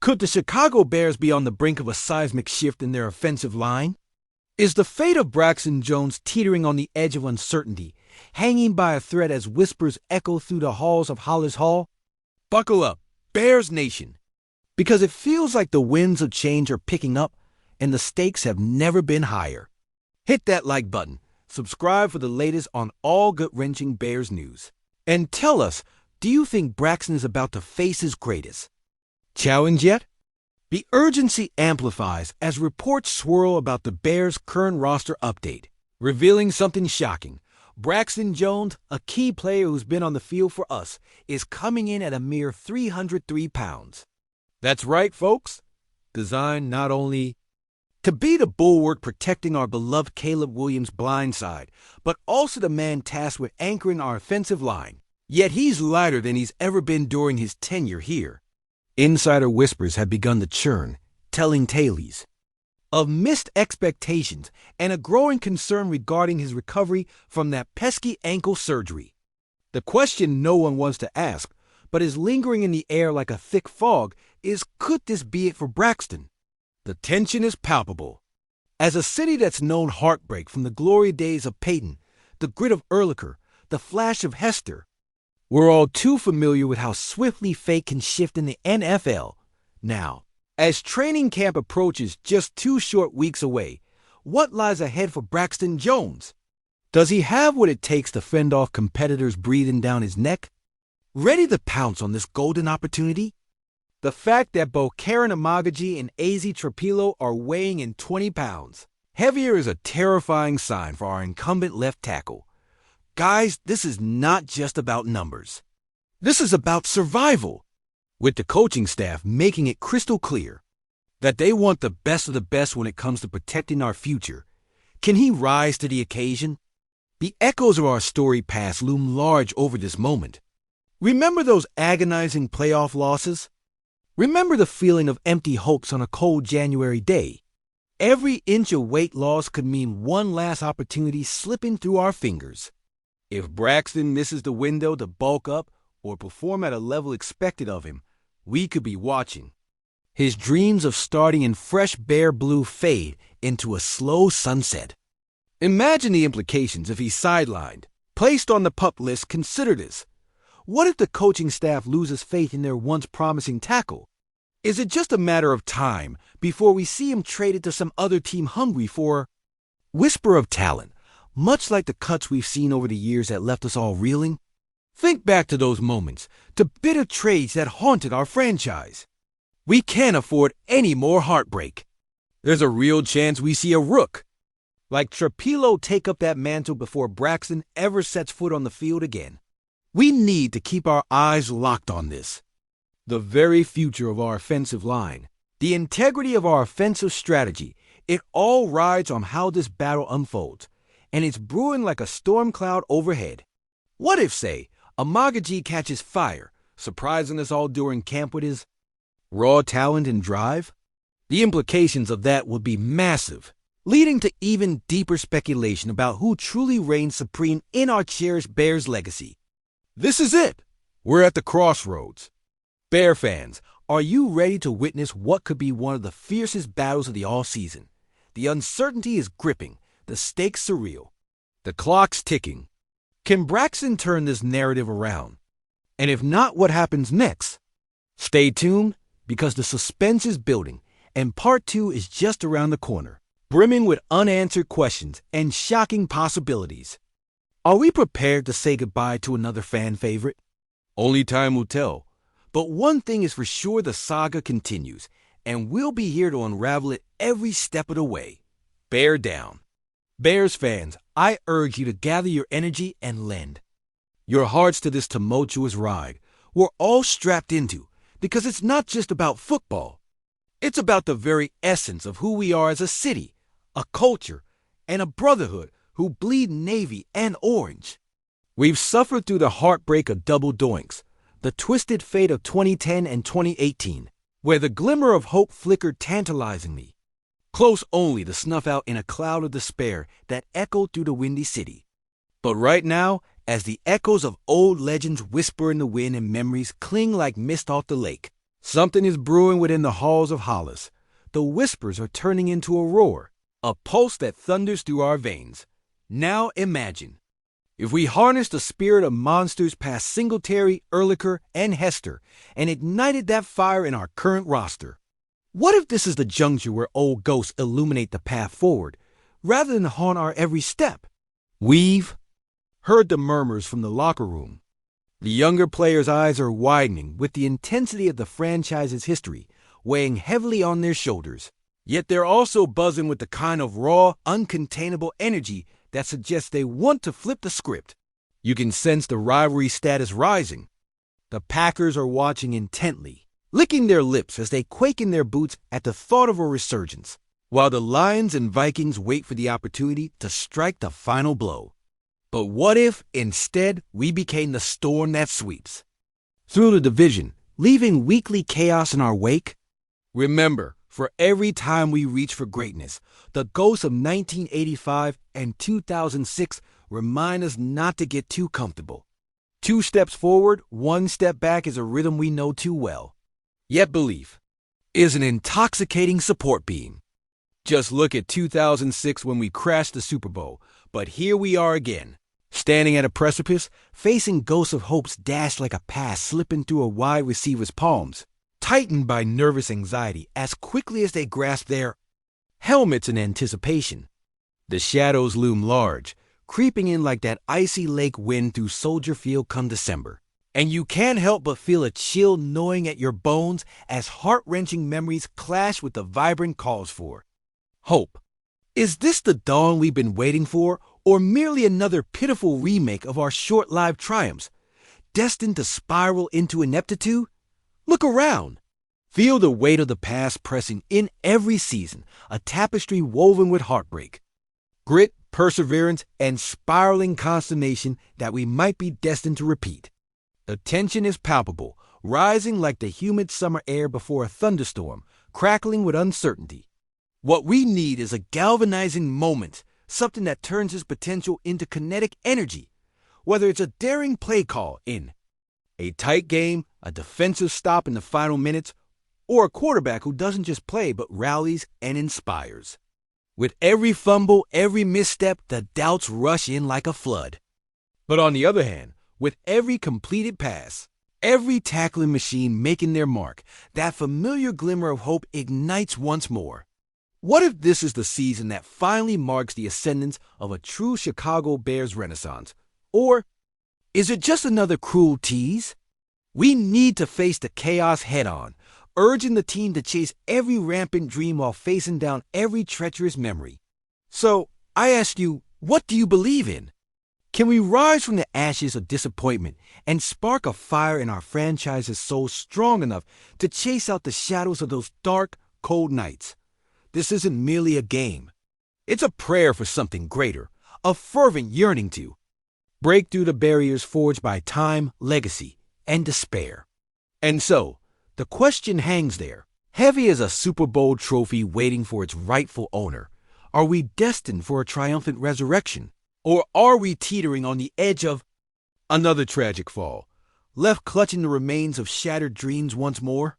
Could the Chicago Bears be on the brink of a seismic shift in their offensive line? Is the fate of Braxton Jones teetering on the edge of uncertainty, hanging by a thread as whispers echo through the halls of Hollis Hall? Buckle up, Bears Nation, because it feels like the winds of change are picking up and the stakes have never been higher. Hit that like button, subscribe for the latest on all gut-wrenching Bears news, and tell us, do you think Braxton is about to face his greatest challenge yet? The urgency amplifies as reports swirl about the Bears' current roster update, revealing something shocking. Braxton Jones, a key player who's been on the field for us, is coming in at a mere 303 pounds. That's right, folks. Designed not only to be the bulwark protecting our beloved Caleb Williams' blind side, but also the man tasked with anchoring our offensive line. Yet he's lighter than he's ever been during his tenure here. Insider whispers have begun to churn, telling tales of missed expectations and a growing concern regarding his recovery from that pesky ankle surgery. The question no one wants to ask, but is lingering in the air like a thick fog, is could this be it for Braxton? The tension is palpable. As a city that's known heartbreak from the glory days of Peyton, the grit of Ehrlicher, the flash of Hester, we're all too familiar with how swiftly fate can shift in the NFL. Now, as training camp approaches just 2 short weeks away, what lies ahead for Braxton Jones? Does he have what it takes to fend off competitors breathing down his neck? Ready to pounce on this golden opportunity? The fact that both Karen Amagaji and AZ Trapilo are weighing in 20 pounds heavier is a terrifying sign for our incumbent left tackle. Guys, this is not just about numbers. This is about survival, with the coaching staff making it crystal clear that they want the best of the best when it comes to protecting our future. Can he rise to the occasion? The echoes of our storied past loom large over this moment. Remember those agonizing playoff losses? Remember the feeling of empty hopes on a cold January day? Every inch of weight loss could mean one last opportunity slipping through our fingers. If Braxton misses the window to bulk up or perform at a level expected of him, we could be watching his dreams of starting in fresh Bear blue fade into a slow sunset. Imagine the implications if he's sidelined, placed on the PUP list. Consider this. What if the coaching staff loses faith in their once promising tackle? Is it just a matter of time before we see him traded to some other team hungry for whisper of talent, much like the cuts we've seen over the years that left us all reeling? Think back to those moments, to bitter trades that haunted our franchise. We can't afford any more heartbreak. There's a real chance we see a rook like Trapilo take up that mantle before Braxton ever sets foot on the field again. We need to keep our eyes locked on this. The very future of our offensive line, the integrity of our offensive strategy, it all rides on how this battle unfolds, and it's brewing like a storm cloud overhead. What if, say, Amagaji catches fire, surprising us all during camp with his raw talent and drive? The implications of that would be massive, leading to even deeper speculation about who truly reigns supreme in our cherished Bears legacy. This is it. We're at the crossroads. Bear fans, are you ready to witness what could be one of the fiercest battles of the all-season? The uncertainty is gripping, the stakes surreal, the clock's ticking. Can Braxton turn this narrative around? And if not, what happens next? Stay tuned, because the suspense is building, and part 2 is just around the corner, brimming with unanswered questions and shocking possibilities. Are we prepared to say goodbye to another fan favorite? Only time will tell. But one thing is for sure, the saga continues, and we'll be here to unravel it every step of the way. Bear down. Bears fans, I urge you to gather your energy and lend your hearts to this tumultuous ride we're all strapped into, because it's not just about football. It's about the very essence of who we are as a city, a culture, and a brotherhood who bleed navy and orange. We've suffered through the heartbreak of double doinks, the twisted fate of 2010 and 2018, where the glimmer of hope flickered tantalizingly, close only to snuff out in a cloud of despair that echoed through the windy city. But right now, as the echoes of old legends whisper in the wind and memories cling like mist off the lake, Something is brewing within the halls of Hollis. The whispers are turning into a roar, a pulse that thunders through our veins. Now imagine, if we harnessed the spirit of monsters past Singletary, Ehrlicher, and Hester and ignited that fire in our current roster. What if this is the juncture where old ghosts illuminate the path forward, rather than haunt our every step? We've heard the murmurs from the locker room. The younger players' eyes are widening with the intensity of the franchise's history weighing heavily on their shoulders. Yet they're also buzzing with the kind of raw, uncontainable energy that suggests they want to flip the script. You can sense the rivalry status rising. The Packers are watching intently, licking their lips as they quake in their boots at the thought of a resurgence, while the Lions and Vikings wait for the opportunity to strike the final blow. But what if, instead, we became the storm that sweeps through the division, leaving weekly chaos in our wake? Remember, for every time we reach for greatness, the ghosts of 1985 and 2006 remind us not to get too comfortable. 2 steps forward, 1 step back is a rhythm we know too well. Yet belief is an intoxicating support beam. Just look at 2006 when we crashed the Super Bowl, but here we are again, standing at a precipice, facing ghosts of hopes dashed like a pass slipping through a wide receiver's palms, tightened by nervous anxiety as quickly as they grasp their helmets in anticipation. The shadows loom large, creeping in like that icy lake wind through Soldier Field come December. And you can't help but feel a chill gnawing at your bones as heart-wrenching memories clash with the vibrant calls for hope. Is this the dawn we've been waiting for, or merely another pitiful remake of our short-lived triumphs, destined to spiral into ineptitude? Look around. Feel the weight of the past pressing in every season, a tapestry woven with heartbreak, grit, perseverance, and spiraling consternation that we might be destined to repeat. The tension is palpable, rising like the humid summer air before a thunderstorm, crackling with uncertainty. What we need is a galvanizing moment, something that turns his potential into kinetic energy, whether it's a daring play call in a tight game, a defensive stop in the final minutes, or a quarterback who doesn't just play but rallies and inspires. With every fumble, every misstep, the doubts rush in like a flood. But on the other hand, with every completed pass, every tackling machine making their mark, that familiar glimmer of hope ignites once more. What if this is the season that finally marks the ascendance of a true Chicago Bears renaissance? Or is it just another cruel tease? We need to face the chaos head-on, urging the team to chase every rampant dream while facing down every treacherous memory. So, I ask you, what do you believe in? Can we rise from the ashes of disappointment and spark a fire in our franchise's soul strong enough to chase out the shadows of those dark, cold nights? This isn't merely a game. It's a prayer for something greater, a fervent yearning to break through the barriers forged by time, legacy, and despair. And so, the question hangs there, heavy as a Super Bowl trophy waiting for its rightful owner. Are we destined for a triumphant resurrection? Or are we teetering on the edge of another tragic fall, left clutching the remains of shattered dreams once more?